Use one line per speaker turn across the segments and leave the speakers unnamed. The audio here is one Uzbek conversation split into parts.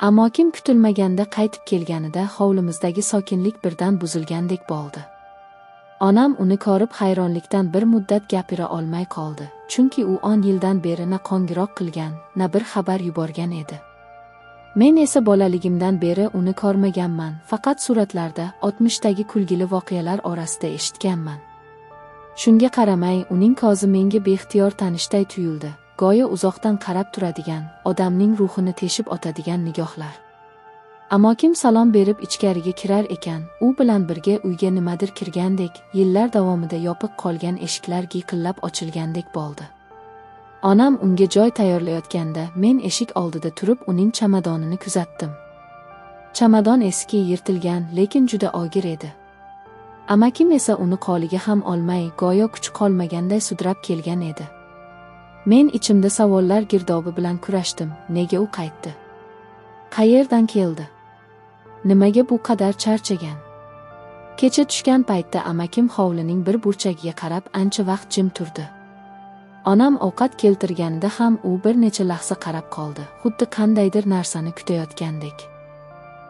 Amakim kutilmaganda qaytib kelganida hovlimizdagi sokinlik birdan buzilgandek bo'ldi. Onam uni ko'rib hayronlikdan bir muddat gapira olmay qoldi, chunki u 10 yildan beri na qo'ng'iroq qilgan, na bir xabar yuborgan edi. Men esa bolaligimdan beri uni ko'rmaganman, faqat suratlarda, 60dagi kulgili voqealar orasida eshitganman. Shunga qaramay, uning ko'zi menga beixtiyor tanishday tuyuldi, go'yo uzoqdan qarab turadigan, odamning ruhini teshib o'tadigan nigohlar. Amakim salom berib ichkariga kirar ekan, u bilan birga uyga nimadir kirgandek, yillar davomida yopiq qolgan eshiklar giyqillab ochilgandek bo'ldi. Onam unga joy tayyorlayotganda, men eshik oldida turib uning chamadonini kuzatdim. Chamadon eski, yirtilgan, lekin juda og'ir edi. Amakim esa uni qo'liga ham olmay, go'yo kuch qolmaganday sudrab kelgan edi. Men ichimda savollar girdobi bilan kurashdim. Nega u qaytdi? Qayerdan keldi? Nimaga bu qadar charchagan? Kecha tushgan paytda amakim hovlining bir burchagiga qarab ancha vaqt jim turdi. Onam ovqat keltirganida ham u bir necha lahza qarab qoldi, xuddi qandaydir narsani kutayotgandek.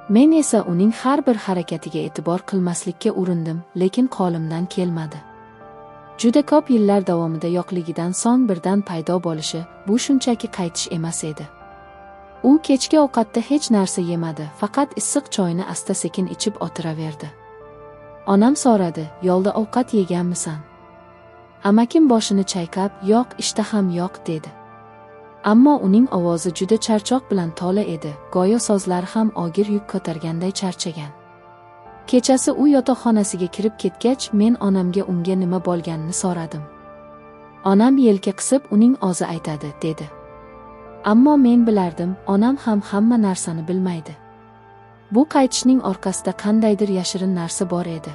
Men esa uning har bir harakatiga e'tibor qilmaslikka urindim, lekin qo'limdan kelmadi. Juda ko'p yillar davomida yo'qligidan so'ng birdan paydo bo'lishi, bu shunchaki qaytish emas edi. U kechki ovqatda hech narsa yemadi, faqat issiq choyni asta-sekin ichib o'tiraverdi. Onam so'radi, "Yo'lda ovqat yeganmisan?" Amakim boshini chayqab, "Yo'q, ishtaham yo'q" dedi. Ammo uning ovozi juda charchoq bilan to'la edi, go'yo so'zlari ham og'ir yuk ko'targanday charchagan. Kechasi u yotoqxonasiga kirib ketgach, men onamga unga nima bo'lganini so'radim. Onam yelka qisib, "Uning o'zi aytadi" dedi. Ammo men bilardim, onam ham hamma narsani bilmaydi. Bu qaytishning orqasida qandaydir yashirin narsa bor edi.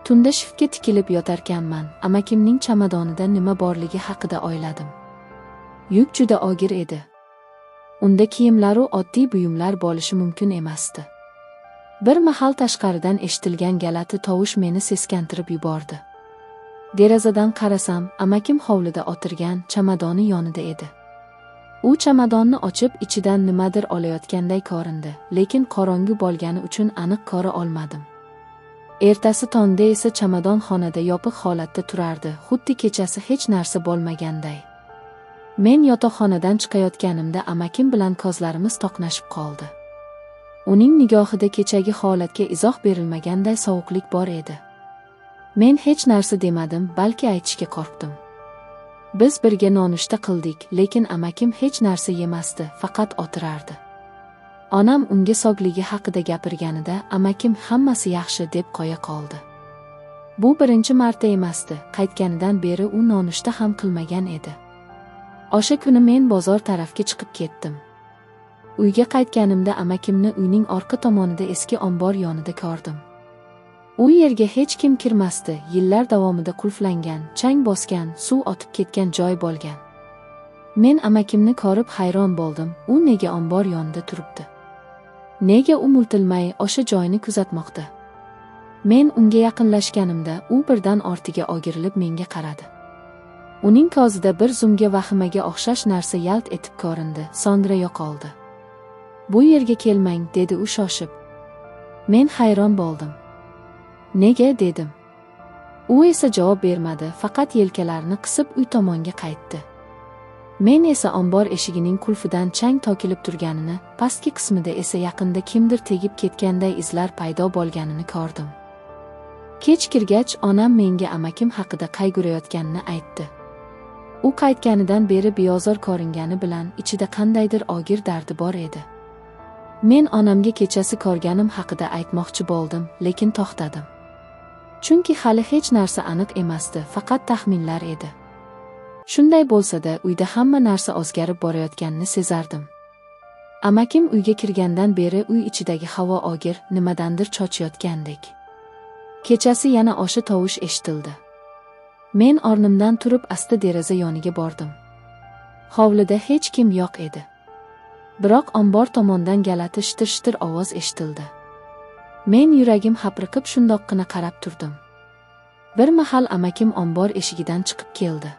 Tunda shiftga tikilib yotarkanman, amakimning chamadonida nima borligi haqida o'yladim. Yuk juda og'ir edi. Unda kiyimlaru oddiy buyumlar bo'lishi mumkin emasdi. Bir mahal tashqaridan eshitilgan galati tovush meni seskantirib yubordi. Derazadan qarasam, amakim hovlida o'tirgan, chamadoni yonida edi. U chamadonni ochib, ichidan nimadir olayotganday ko'rindi, lekin qorong'u bo'lgani uchun aniq ko'ra olmadim. Ertasi tongda esa chamadon xonada yopiq holatda turardi, xuddi kechasi hech narsa bo'lmaganday. Men yotoqxonadan chiqayotganimda amakim bilan ko'zlarimiz to'qnashib qoldi. Uning nigohida kechagi holatga izoh berilmaganday sovuqlik bor edi. Men hech narsa demadim, balki aytishga qo'rqdim. Biz birga nonushta qildik, lekin amakim hech narsa yemasdi, faqat o'tirardi. Onam unga sog'ligi haqida gapirganida, amakim hammasi yaxshi deb qo'ya qoldi. Bu birinchi marta emasdi, qaytganidan beri u nonushta ham qilmagan edi. O'sha kuni men bozor tarafga chiqib ketdim. Uyga qaytganimda amakimni uyning orqa tomonida eski ombor yonida ko'rdim. U yerga hech kim kirmasdi, yillar davomida qulflangan, chang bosgan, suv o'tib ketgan joy bo'lgan. Men amakimni ko'rib hayron bo'ldim, u nega ombor yonida turibdi? Nega u multilmay o'sha joyni kuzatmoqda? Men unga yaqinlashganimda, u birdan ortiga o'girilib menga qaradi. Uning ko'zida bir zumga vahimaga o'xshash narsa yalt etib ko'rindi, so'ngra yo'qoldi. "Bu yerga kelmang" dedi u shoshib. Men hayron bo'ldim. "Nega?" dedim. U esa javob bermadi, faqat yelkalarini qisib uy tomonga qaytdi. Men esa ombor eshigining qulfidan chang to'kilib turganini, pastki qismida esa yaqinda kimdir tegib ketganday izlar paydo bo'lganini ko'rdim. Kech kirgach, onam menga amakim haqida qayg'urayotganini aytdi. U qaytganidan beri beozor ko'ringani bilan ichida qandaydir og'ir dardi bor edi. Men onamga kechasi ko'rganim haqida aytmoqchi bo'ldim, lekin to'xtadim. Chunki hali hech narsa aniq emasdi, faqat taxminlar edi. Shunday bo'lsa-da, uyda hamma narsa o'zgarib borayotganini sezardim. Amakim uyga kirgandan beri uy ichidagi havo og'ir, nimadandir cho'chiyotgandek. Kechasi yana o'sha tovush eshitildi. Men o'rnimdan turib asta deraza yoniga bordim. Hovlida hech kim yo'q edi. Biroq ombor tomondan galati shitir-shitir ovoz eshitildi. Men yuragim hapriqib shundoqqina qarab turdim. Bir mahal amakim ombor eshigidan chiqib keldi.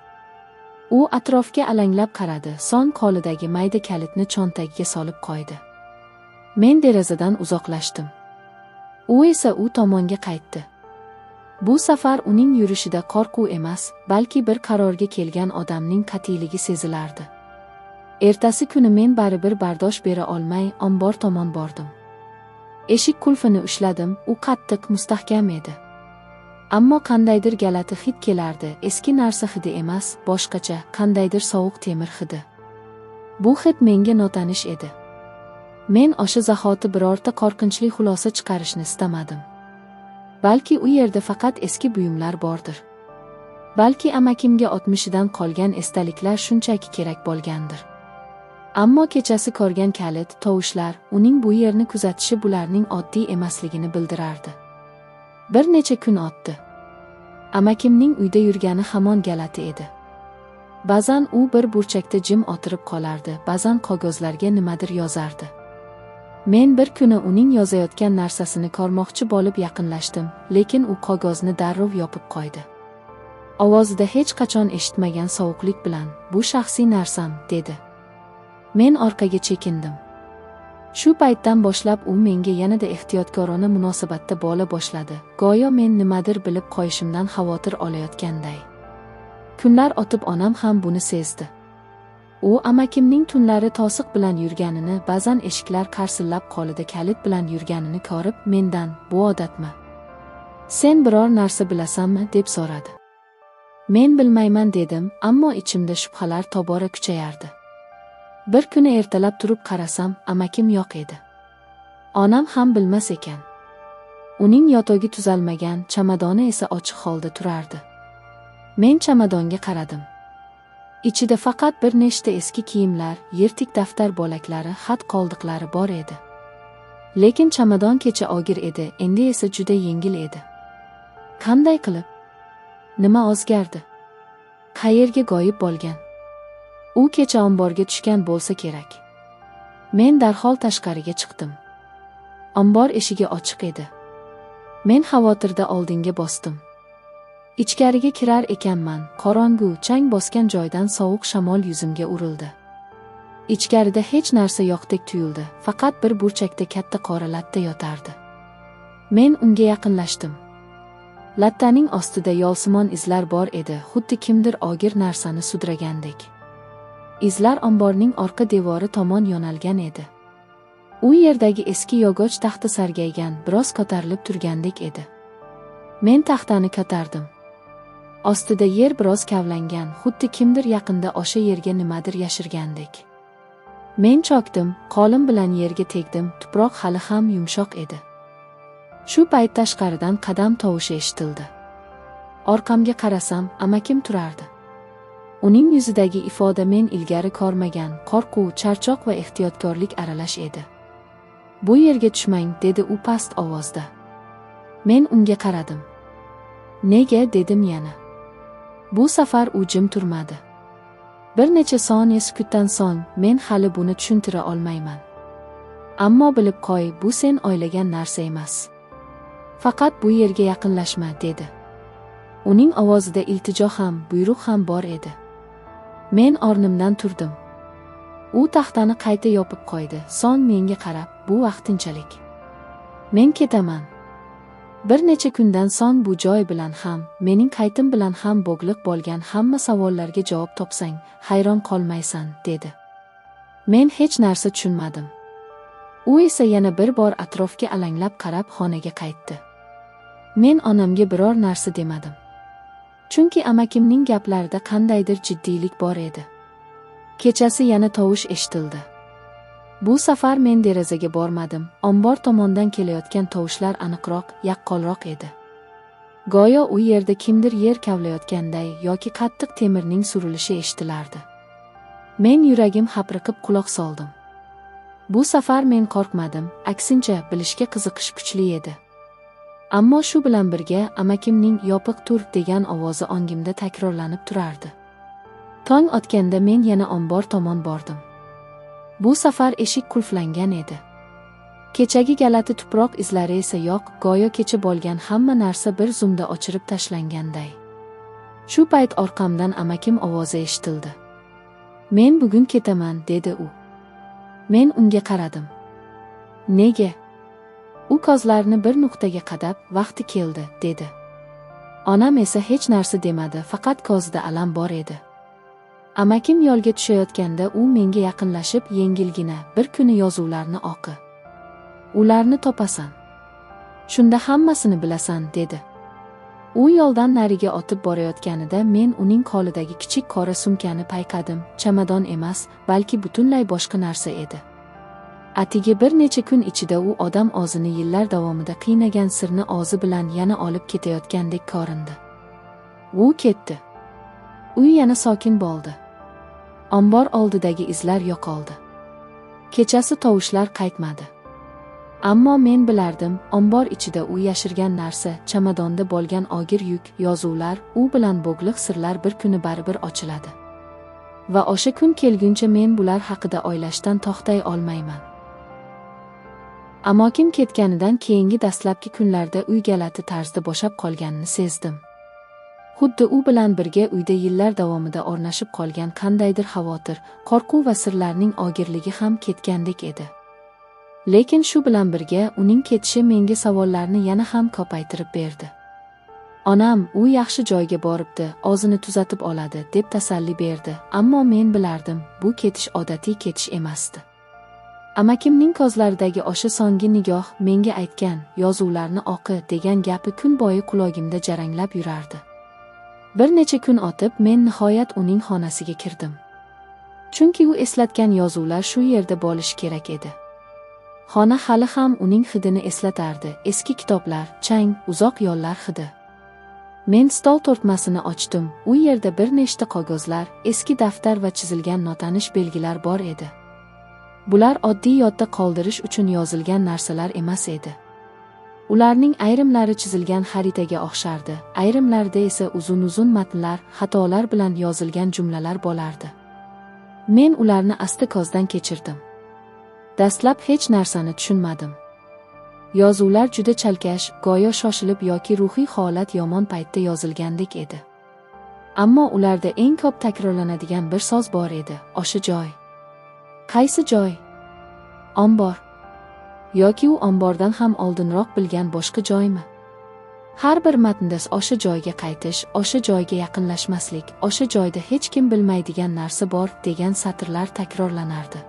U atrofga alanglab qaradi, so'ng qo'lidagi mayda kalitni cho'ntagiga solib qo'ydi. Men derazadan uzoqlashdim. U esa u tomonga qaytdi. Bu safar uning yurishida qo'rquv emas, balki bir qarorga kelgan odamning qat'iyligi sezilardi. Ertasi kuni men baribir bardosh bera olmay ombor tomon bordim. Eshik qulfini ushladim, u qattiq, mustahkam edi. Ammo qandaydir galati hid kelardi, eski narsa hidi emas, boshqacha, qandaydir sovuq temir hidi. Bu hid menga notanish edi. Men o'sha zahoti birorta qo'rqinchli xulosa chiqarishni istamadim. Balki u yerda faqat eski buyumlar bordir. Balki amakimga 60dan qolgan esdaliklar shunchaki kerak bo'lgandir. Ammo kechasi ko'rgan kalit, tovushlar, uning bu yerni kuzatishi bularning oddiy emasligini bildirardi. Bir necha kun o'tdi. Amakimning uyda yurgani hamon galati edi. Ba'zan u bir burchakda jim o'tirib qolardi, ba'zan qog'ozlarga nimadir yozardi. Men bir kuni uning yozayotgan narsasini ko'rmoqchi bo'lib yaqinlashdim, lekin u qog'ozni darrov yopib qo'ydi. Ovozida hech qachon eshitmagan sovuqlik bilan, "Bu shaxsiy narsam", dedi. Men orqaga chekindim. Shu paytdan boshlab u menga yanada ehtiyotkorona munosabatda bo'la boshladi, go'yo men nimadir bilib qo'yishimdan xavotir olayotganday. Kunlar o'tib onam ham buni sezdi. U amakimning tunlari to'siq bilan yurganini, ba'zan eshiklar qarsillab qo'lida kalit bilan yurganini ko'rib, mendan, "Bu odatmi? Sen biror narsa bilasanmi?" deb so'radi. Men bilmayman dedim, ammo ichimda shubhalar tobora kuchayardi. Bir kuni ertalab turib qarasam, amakim yo'q edi. Onam ham bilmas ekan. Uning yotog'i tuzalmagan, chamadoni esa ochiq holda turardi. Men chamadonga qaradim. Ichida faqat bir nechta eski kiyimlar, yirtik daftar bo'laklari, xat qoldiqlari bor edi. Lekin chamadon kecha og'ir edi, endi esa juda yengil edi. Qanday qilib? Nima o'zgardi? Qayerga g'oyib bo'lgan? U kecha omborga tushgan bo'lsa kerak. Men darhol tashqariga chiqdim. Ombor eshigi ochiq edi. Men xavotirda oldinga bosdim. Ichkariga kirar ekanman, qorong'u, chang bosgan joydan sovuq shamol yuzimga urildi. Ichkarida hech narsa yo'qdek tuyuldi, faqat bir burchakda katta qora latta yotardi. Men unga yaqinlashdim. Lattaning ostida yo'lsimon izlar bor edi, xuddi kimdir og'ir narsani sudragandek. Izlar omborning orqa devori tomon yo'nalgan edi. U yerdagi eski yog'och taxta sargaygan, biroz ko'tarilib turgandek edi. Men taxtani ko'tardim. Ostida yer biroz kavlangan, xuddi kimdir yaqinda o'sha yerga nimadir yashirgandek. Men chokdim, qo'lim bilan yerga tegdim, tuproq hali ham yumshoq edi. Shu payt tashqaridan qadam tovushi eshitildi. Orqamga qarasam, amakim turardi. Uning yuzidagi ifoda men ilgari ko'rmagan, qo'rquv, charchoq va ehtiyotkorlik aralash edi. "Bu yerga tushmang", dedi u past ovozda. Men unga qaradim. "Nega?" dedim yana. Bu safar u jim turmadi. Bir necha soniya sukutdan so'ng, "Men hali buni tushuntira olmayman. Ammo bilib qo'y, bu sen o'ylagan narsa emas. Faqat bu yerga yaqinlashma", dedi. Uning ovozida iltijo ham, buyruq ham bor edi. Men o'rnimdan turdim. U taxtani qayta yopib qo'ydi, so'ng menga qarab, "Bu vaqtinchalik. Men ketaman. Bir necha kundan so'ng bu joy bilan ham, mening qaytim bilan ham bog'liq bo'lgan hamma savollarga javob topsang, hayron qolmaysan", dedi. Men hech narsa tushunmadim. U esa yana bir bor atrofga alanglab qarab xonaga qaytdi. Men onamga biror narsa demadim. Chunki amakimning gaplarida qandaydir jiddiylik bor edi. Kechasi yana tovush eshitildi. Bu safar men derazaga bormadim. Ombor tomondan kelayotgan tovushlar aniqroq, yaqqolroq edi. Go'yo u yerda kimdir yer kavlayotganday yoki qattiq temirning surilishi eshitilardi. Men yuragim hapriqib quloq soldim. Bu safar men qo'rqmadim, aksincha bilishga qiziqish kuchli edi. Ammo shu bilan birga amakimning "Yopiq tur" degan ovozi ongimda takrorlanib turardi. Tong otganda men yana ombor tomon bordim. Bu safar eshik qulflangan edi. Kechagi galati tuproq izlari esa yo'q, go'yo kecha bo'lgan hamma narsa bir zumda o'chirib tashlanganday. Shu payt orqamdan amakim ovozi eshitildi. "Men bugun ketaman", dedi u. Men unga qaradim. Nega? U kozlarni bir nuqtaga qadab, vaqti keldi, dedi. Onam esa hech narsa demadi, faqat kozida alam bor edi. Amakim yo'lga tushayotganda u menga yaqinlashib, yengilgina, bir kuni yozuvlarni o'qi. Ularni topasan. Shunda hammasini bilasan, dedi. U yo'ldan nariga o'tib borayotganida men uning qo'lidagi kichik qora sumkani payqadim. Chamadon emas, balki butunlay boshqa narsa edi. Atigi bir necha kun ichida u odam o'zini yillar davomida qiynagan sirni o'zi bilan yana olib ketayotgandek ko'rindi. U ketdi. Uy yana sokin bo'ldi. Ombor oldidagi izlar yo'qoldi. Kechasi tovushlar qaytmadi. Ammo men bilardim, ombor ichida u yashirgan narsa, chamadonda bo'lgan og'ir yuk, yozuvlar, u bilan bog'liq sirlar bir kuni baribir ochiladi. Va o'sha kun kelguncha men bular haqida o'ylashdan to'xtay olmayman. Amokim ketganidan keyingi dastlabki kunlarda uy galati tarzda bo'shab qolganini sezdim. Xuddi u bilan birga uyda yillar davomida o'rnashib qolgan qandaydir xavotir, qo'rquv va sirlarning og'irligi ham ketgandek edi. Lekin shu bilan birga uning ketishi menga savollarni yana ham ko'paytirib berdi. Onam, u yaxshi joyga boribdi, o'zini tuzatib oladi, deb tasalli berdi, ammo men bilardim, bu ketish odatiy ketish emasdi. Amakimning ko'zlaridagi o'sha so'nggi nigoh menga aytgan, yozuvlarni o'qi degan gapi kun bo'yi qulog'imda jaranglab yurardi. Bir necha kun o'tib, men nihoyat uning xonasiga kirdim. Chunki u eslatgan yozuvlar shu yerda bo'lishi kerak edi. Xona hali ham uning hidini eslatardi, eski kitoblar, chang, uzoq yo'llar hidi. Men stol tortmasini ochdim, u yerda bir nechta qog'ozlar, eski daftar va chizilgan notanish belgilar bor edi. Bular oddiy yodda qoldirish uchun yozilgan narsalar emas edi. Ularning ayrimlari chizilgan xaritaga o'xshardi, ayrimlarida esa uzun-uzun matnlar, xatolar bilan yozilgan jumlalar bo'lardi. Men ularni asta ko'zdan kechirdim. Dastlab hech narsani tushunmadim. Yozuvlar juda chalkash, go'yo shoshilib yoki ruhiy holat yomon paytda yozilgandek edi. Ammo ularda eng ko'p takrorlanadigan bir so'z bor edi, o'sha joy. Qaysi joy? Ombor. Yoki u ombordan ham oldinroq bilgan boshqa joymi? Har bir matnda o'sha joyga qaytish, o'sha joyga yaqinlashmaslik, o'sha joyda hech kim bilmaydigan narsa bor degan satrlar takrorlanardi.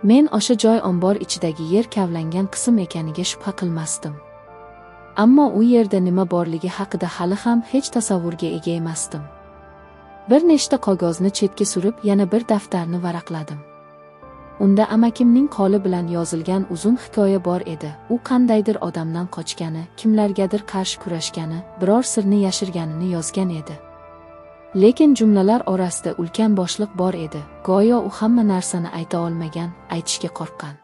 Men o'sha joy ombor ichidagi yer kavlangan qism ekaniga shubha qilmasdim. Ammo u yerda nima borligi haqida hali ham hech tasavvurga ega emasdim. Bir nechta qog'ozni chetga surib, yana bir daftarni varaqladim. Unda amakimning qo'li bilan yozilgan uzun hikoya bor edi. U qandaydir odamdan qochgani, kimlargadir qarshi kurashgani, biror sirni yashirganini yozgan edi. Lekin jumlalar orasida ulkan bo'shliq bor edi. Go'yo u hamma narsani ayta olmagan, aytishga qo'rqqan.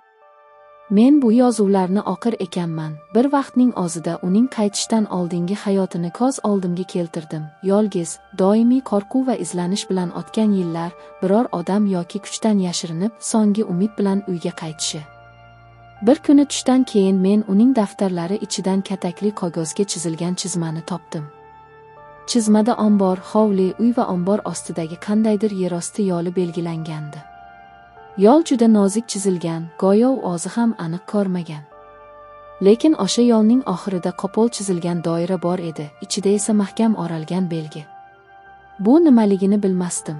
Men bu yozuvlarni o'qir ekanman. Bir vaqtning o'zida uning qaytishdan oldingi hayotini ko'z oldimga keltirdim. Yolg'iz, doimiy qo'rquv va izlanish bilan o'tgan yillar, biror odam yoki kuchdan yashirinib, so'nggi umid bilan uyga qaytishi. Bir kuni tushdan keyin men uning daftarlari ichidan katakli qog'ozga chizilgan chizmani topdim. Chizmada ombor, hovli, uy va ombor ostidagi qandaydir yerosti yo'li belgilangandi. Yo'l juda nozik chizilgan, go'yo u o'zi ham aniq ko'rmagan. Lekin o'sha yo'lning oxirida qo'pol chizilgan doira bor edi, ichida esa mahkam o'ralgan belgi. Bu nimaligini bilmasdim.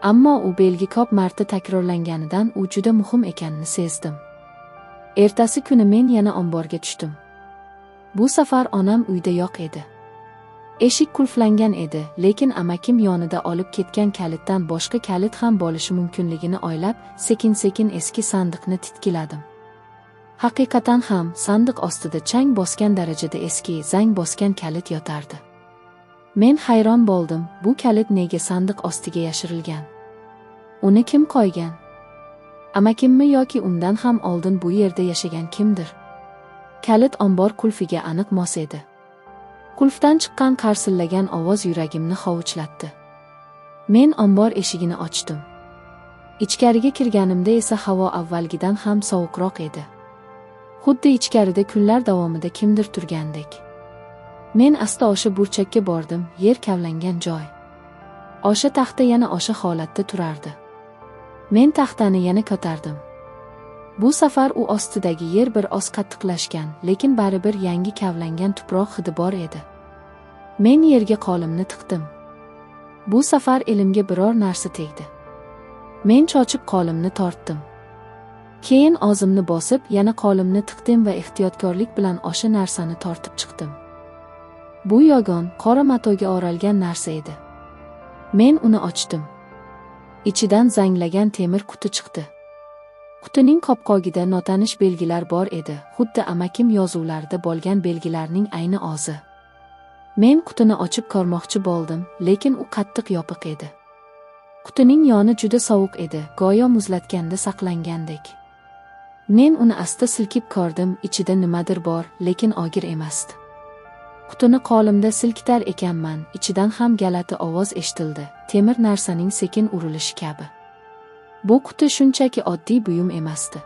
Ammo u belgi ko'p marta takrorlanganidan u juda muhim ekanini sezdim. Ertasi kuni men yana omborga tushdim. Bu safar onam uyda yo'q edi. Eshik qulflangan edi, lekin amakim yonida olib ketgan kalitdan boshqa kalit ham bo'lishi mumkinligini o'ylab, sekin-sekin eski sandiqni titkiladim. Haqiqatan ham sandiq ostida chang bosgan darajada eski, zang bosgan kalit yotardi. Men hayron bo'ldim, bu kalit nega sandiq ostiga yashirilgan? Uni kim qo'ygan? Amakimmi yoki undan ham oldin bu yerda yashagan kimdir? Kalit ombor qulfiga aniq mos edi. Qulfdan chiqqan qarsillagan ovoz yuragimni hovuchlatdi. Men ombor eshigini ochdim. Ichkariga kirganimda esa havo avvalgidan ham sovuqroq edi. Xuddi ichkarida kunlar davomida kimdir turgandek. Men asta o'sha burchakka bordim, yer kavlangan joy. O'sha taxta yana o'sha holatda turardi. Men taxtani yana ko'tardim. Bu safar u ostidagi yer bir oz qattiqlashgan, lekin baribir yangi kavlangan tuproq hidi bor edi. Men yerga qo'limni tiqdim. Bu safar elimga biror narsa tegdi. Men chochib qo'limni tortdim. Keyin og'zimni bosib, yana qo'limni tiqdim va ehtiyotkorlik bilan o'sha narsani tortib chiqdim. Bu yogon, qora matoga o'ralgan narsa edi. Men uni ochdim. Ichidan zanglagan temir quti chiqdi. Qutining qopqog'ida notanish belgilar bor edi, xuddi amakim yozuvlarida bo'lgan belgilarning ayni o'zi. Men qutini ochib ko'rmoqchi bo'ldim, lekin u qattiq yopiq edi. Qutining yoni juda sovuq edi, go'yo muzlatganda saqlangandek. Men uni asta silkib ko'rdim, ichida nimadir bor, lekin og'ir emasdi. Qutini qo'limda silkitar ekanman, ichidan ham galati ovoz eshitildi, temir narsaning sekin urilishi kabi. Bu quti shunchaki oddiy buyum emasdi.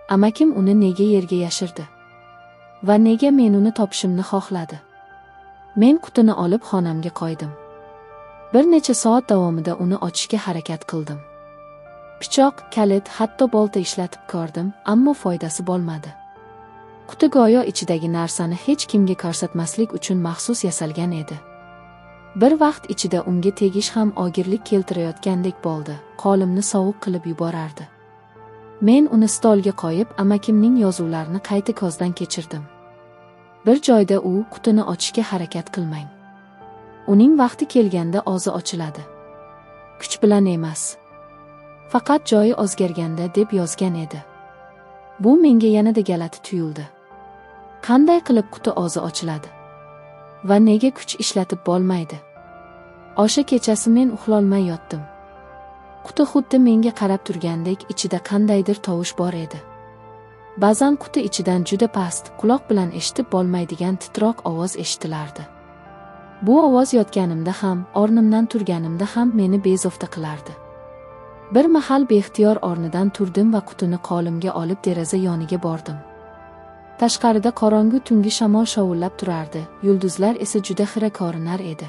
Amakim uni nega yerga yashirdi? Va nega men uni topishimni xohladi? Men qutini olib xonamga qo'ydim. Bir necha soat davomida uni ochishga harakat qildim. Pichoq, kalit, hatto bolta ishlatib ko'rdim, ammo foydasi bo'lmadi. Quti go'yo ichidagi narsani hech kimga ko'rsatmaslik uchun maxsus yasalgan edi. Bir vaqt ichida unga tegish ham og'irlik keltirayotgandek bo'ldi, qo'limni sovuq qilib yuborardi. Men uni stolga qo'yib, amakimning yozuvlarini qayta ko'zdan kechirdim. Bir joyda u qutini ochishga harakat qilmang. Uning vaqti kelganda og'zi ochiladi. Kuch bilan emas. Faqat joyi o'zgarganda deb yozgan edi. Bu menga yanada galati tuyuldi. Qanday qilib quti og'zi ochiladi? Va nega kuch ishlatib bo'lmaydi? O'sha kechasi men uxlolmay yotdim. Quti xuddi menga qarab turgandek ichida qandaydir tovush bor edi. Ba'zan quti ichidan juda past, quloq bilan eshitib bo'lmaydigan titroq ovoz eshitilardi. Bu ovoz yotganimda ham, o'rnimdan turganimda ham meni bezovta qilardi. Bir mahal beixtiyor o'rnidan turdim va qutini qo'limga olib deraza yoniga bordim. Tashqarida qorong'u tungi shamol shovullab turardi, yulduzlar esa juda xira ko'rinar edi.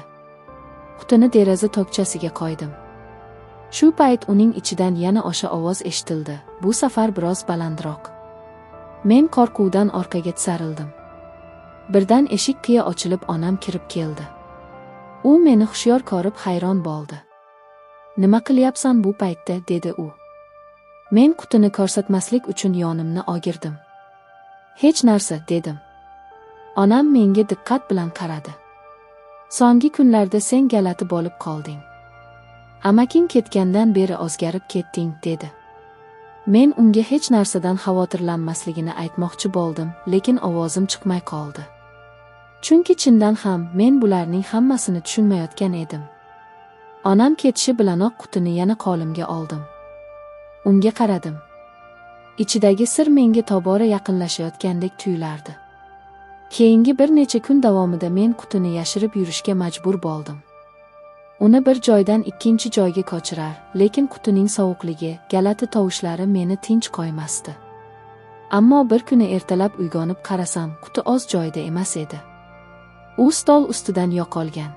Qutini deraza tokchasiga qo'ydim. Shu payt uning ichidan yana o'sha ovoz eshitildi, bu safar biroz balandroq. Men qo'rquvdan orqaga tisarildim. Birdan eshik qiya ochilib onam kirib keldi. U meni hushyor ko'rib hayron bo'ldi. "Nima qilyapsan bu paytda?" dedi u. Men qutini ko'rsatmaslik uchun yonimni o'girdim. "Hech narsa", dedim. Onam menga diqqat bilan qaradi. "So'nggi kunlarda sen galati bo'lib qolding. Amaking ketgandan beri o'zgarib ketding", dedi. Men unga hech narsadan xavotirlanmasligini aytmoqchi bo'ldim, lekin ovozim chiqmay qoldi. Chunki chindan ham men bularning hammasini tushunmayotgan edim. Onam ketishi bilanoq qutini yana qo'limga oldim. Unga qaradim. Ichidagi sir menga tobora yaqinlashayotgandek tuyulardi. Keyingi bir necha kun davomida men qutini yashirib yurishga majbur bo'ldim. Uni bir joydan ikkinchi joyga ko'chirar, lekin qutining sovuqligi, galati tovushlari meni tinch qo'ymasdi. Ammo bir kuni ertalab uyg'onib qarasam, quti o'z joyida emas edi. U stol ustidan yo'qolgan.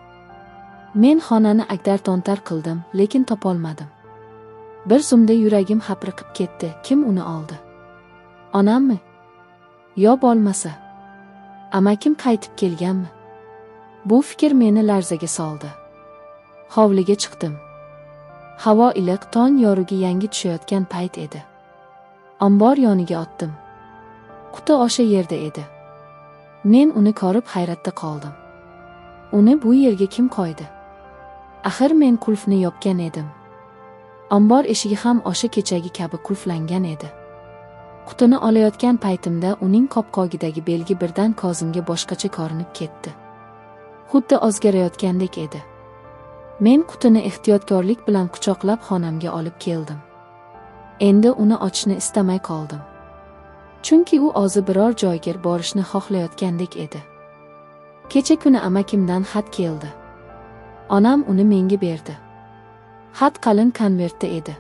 Men xonani agdar-to'ntar qildim, lekin topolmadim. Bir zumda yuragim hapriqib ketdi. Kim uni oldi? Onammi? Yo bo'lmasa, amakim qaytib kelganmi? Bu fikr meni larzaga soldi. Hovliga chiqdim. Havo iliq, tong yorug'i yangi tushayotgan payt edi. Ombor yoniga otdim. Quti o'sha yerda edi. Men uni ko'rib hayratda qoldim. Uni bu yerga kim qo'ydi? Axir men qulfni yopgan edim. Ombor eshigi ham o'sha kechagi kabi qulflangan edi. Qutini olayotgan paytimda uning qopqog'idagi belgi birdan ko'zimga boshqacha ko'rinib ketdi. Xuddi o'zgarayotgandek edi. Men qutini ehtiyotkorlik bilan quchoqlab xonamga olib keldim. Endi uni ochishni istamay qoldim. Chunki u o'zi biror joyga borishni xohlayotgandek edi. Kecha kuni amakimdan xat keldi. Onam uni menga berdi. Xat qalin konvertda edi.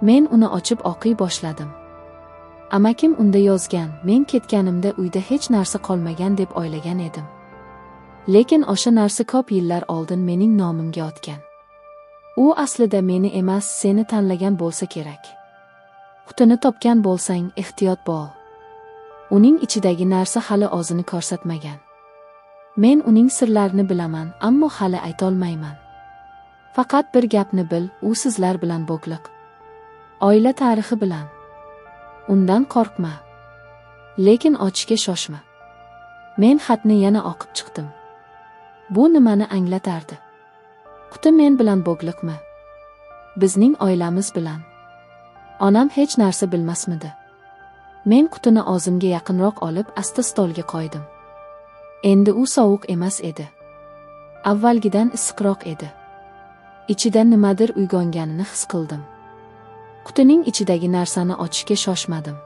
Men uni ochib o'qiy boshladim. Amakim unda yozgan, men ketganimda uyda hech narsa qolmagan deb o'ylagan edim. Lekin o'sha narsa ko'p yillar oldin mening nomimga o'tgan. U aslida meni emas, seni tanlagan bo'lsa kerak. Qutini topgan bo'lsang, ehtiyot bo'l. Uning ichidagi narsa hali o'zini ko'rsatmagan. Men uning sirlarini bilaman, ammo hali aytolmayman. Faqat bir gapni bil, u sizlar bilan bog'liq. Oila tarixi bilan. Undan qo'rqma. Lekin ochishga shoshma. Men xatni yana o'qib chiqdim. Bu nimani anglatardi? Quti men bilan bog'liqmi? Bizning oilamiz bilan. Onam hech narsa bilmasmidi? Men qutini o'zimga yaqinroq olib, asta stolga qo'ydim. Endi u sovuq emas edi. Avvalgidan issiqroq edi. Ichida nimadir uyg'onganini his qildim. Qutining ichidagi narsani ochishga shoshmadim.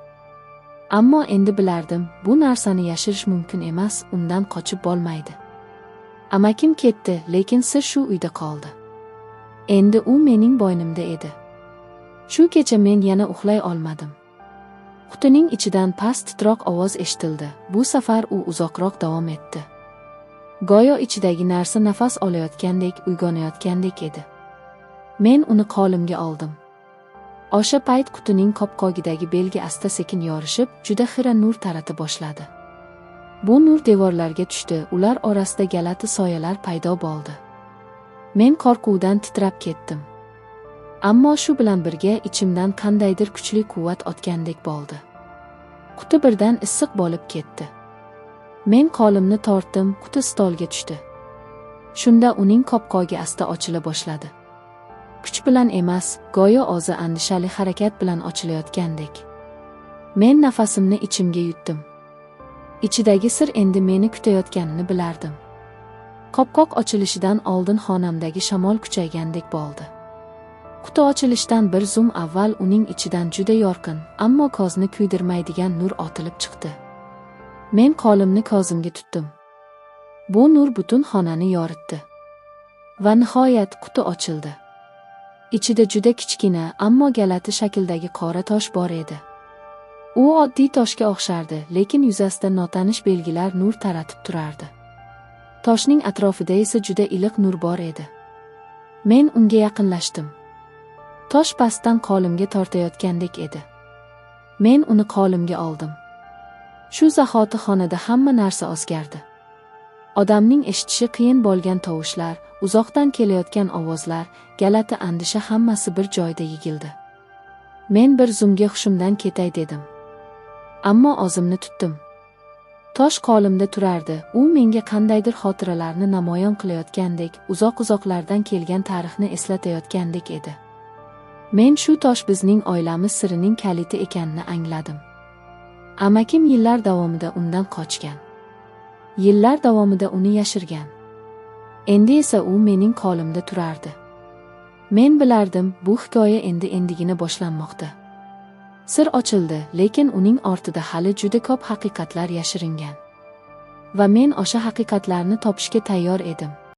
Ammo endi bilardim, bu narsani yashirish mumkin emas, undan qochib bo'lmaydi. Amakim ketdi, lekin sir shu uyda qoldi. Endi u mening bo'ynimda edi. Shu kecha men yana uxlay olmadim. Qutining ichidan past titroq ovoz eshitildi. Bu safar u uzoqroq davom etdi. Go'yo ichidagi narsa nafas olayotgandek, uyg'onayotgandek edi. Men uni qo'limga oldim. O'sha payt qutining qopqog'idagi belgi asta-sekin yorishib, juda xira nur tarata boshladi. Bu nur devorlarga tushdi, ular orasida galati soyalar paydo bo'ldi. Men qo'rquvdan titrab ketdim. Ammo shu bilan birga ichimdan qandaydir kuchli quvvat o'tgandek bo'ldi. Quti birdan issiq bo'lib ketdi. Men qo'limni tortdim, quti stolga tushdi. Shunda uning qopqog'i asta ochila boshladi. Kuch bilan emas, go'yo o'zi andishali harakat bilan ochilayotgandek. Men nafasimni ichimga yutdim. Ichidagi sir endi meni kutayotganini bilardim. Qopqoq ochilishidan oldin xonamdagi shamol kuchaygandek bo'ldi. Quti ochilishidan bir zum avval uning ichidan juda yorqin, ammo ko'zni kuydirmaydigan nur otilib chiqdi. Men qo'limni ko'zimga tutdim. Bu nur butun xonani yoritdi. Va nihoyat quti ochildi. Ichida juda kichkina, ammo galati shakldagi qora tosh bor edi. U oddiy toshga o'xshardi, lekin yuzasida notanish belgilar nur taratib turardi. Toshning atrofida esa juda iliq nur bor edi. Men unga yaqinlashdim. Tosh pastdan qo'limga tortayotgandek edi. Men uni qo'limga oldim. Shu zahoti xonada hamma narsa o'zgardi. Odamning eshitishi qiyin bo'lgan tovushlar, uzoqdan kelayotgan ovozlar, galati andisha hammasi bir joyda yigildi. Men bir zumga hushimdan ketay dedim. Ammo o'zimni tutdim. Tosh qo'limda turardi, u menga qandaydir xotiralarni namoyon qilayotgandek, uzoq-uzoqlardan kelgan tarixni eslatayotgandek edi. Men shu tosh bizning oilamiz sirining kaliti ekanini angladim. Amakim yillar davomida undan qochgan. Yillar davomida uni yashirgan. Endi esa u mening qo'limda turardi. Men bilardim, bu hikoya endi endigina boshlanmoqda. Sir ochildi, lekin uning ortida hali juda ko'p haqiqatlar yashiringan. Va men o'sha haqiqatlarni topishga tayyor edim.